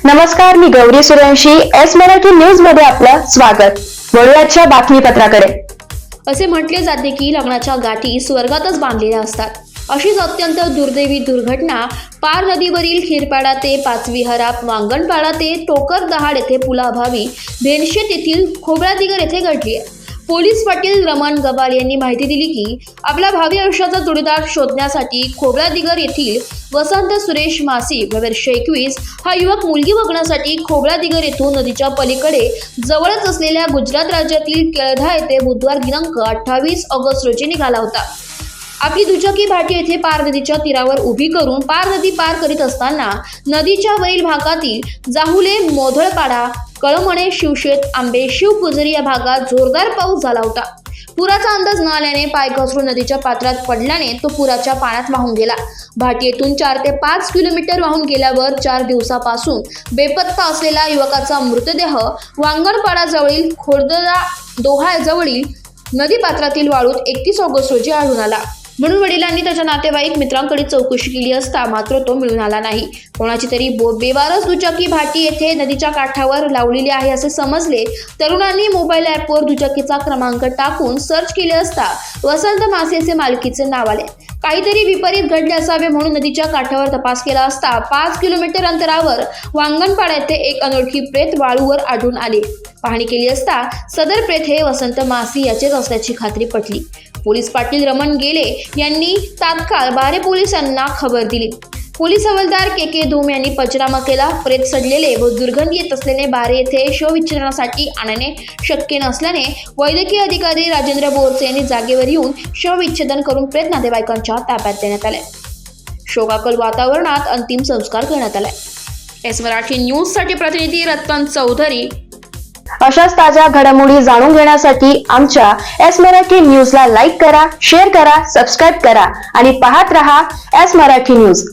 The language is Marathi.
नमस्कार, मी गौरी सूर्यवंशी. एस मराठी न्यूज मध्ये आपलं स्वागत. वळूयाच्या बातमीपत्राकडे. असे म्हटले जाते की लग्नाच्या गाठी स्वर्गातच बांधलेल्या असतात. अशीच अत्यंत दुर्दैवी दुर्घटना पार नदीवरील खिरपाडा ते पाचविहारा, वांगणपाडा ते टोकर दहाड येथे पुलाभावी भेनशेत येथील खोबरादिगर येथे घडली आहे. पोलीस पाटील रमण गबाल यांनी माहिती दिली की आपल्या भावी आयुष्याचा जोडीदार शोधण्यासाठी खोबरादिगर येथील वसंत सुरेश मासी वर्ष 21 हा युवक मुलगी बघण्यासाठी खोबरादिगर येथून नदीच्या पलीकडे जवळच असलेल्या गुजरात राज्यातील केळधा येथे बुधवार दिनांक 28 ऑगस्ट रोजी निघाला होता. आपली दुचाकी भाटी येथे पार नदीच्या तीरावर उभी करून पार नदी पार करीत असताना नदीच्या वरील भागातील जाहुले, मोधळपाडा, कळमणे, शिवशेत, आंबे, शिवपुजरी या भागात जोरदार पाऊस झाला होता. पुराचा अंदाज न आल्याने पाय घसरून नदीच्या पात्रात पडल्याने तो पुराच्या पाण्यात वाहून गेला. भाटी येथून 4 ते 5 किलोमीटर वाहून गेल्यावर 4 दिवसापासून बेपत्ता असलेला युवकाचा मृतदेह वांगणपाडाजवळील खोडदरा दोहाजवळील नदीपात्रातील वाळूत 31 ऑगस्ट रोजी आढळून आला. म्हणून वडिलांनी त्याच्या नातेवाईक मित्रांकडे चौकशी केली असता मात्र तो मिळून आला नाही. कोणाची तरी बेवारस दुचाकी भाटी येथे नदीच्या काठावर लावलेली आहे असे समजले. तरुणांनी मोबाईल ॲपवर दुचाकीचा क्रमांक टाकून सर्च केले असता वसंत मासेचे मालकीचे नाव आले. काहीतरी विपरीत घडले असावे म्हणून नदीच्या काठावर तपास केला असता 5 किलोमीटर अंतरावर वांगणपाडा येथे एक अनोळखी प्रेत वाळूवर आढळून आले. पाहणी केली असता सदर प्रेत हे वसंत मासी याचेच असल्याची खात्री पटली. पोलीस पाटील रमण गेले यांनी तात्काळ बारे पोलिसांना खबर दिली. पोलीस हवालदार के धूम यांनी पंचनामा केला. प्रेत सडलेले व दुर्गंधी येत असलेले बारे येथे शवविच्छेदनासाठी आणणे शक्य नसल्याने वैद्यकीय अधिकारी राजेंद्र बोरसे यांनी जागेवर येऊन शवविच्छेदन करून प्रेत नातेवाईकांच्या ताब्यात देण्यात आले. शोकाकुल वातावरणात अंतिम संस्कार करण्यात आले. एस मराठी न्यूज साठी प्रतिनिधी रतन चौधरी. अशाच ताज्या घडामोडी जाणून घेण्यासाठी आमच्या एस मराठी न्यूजला लाईक करा, शेअर करा, सबस्क्राईब करा आणि पाहत रहा एस मराठी न्यूज.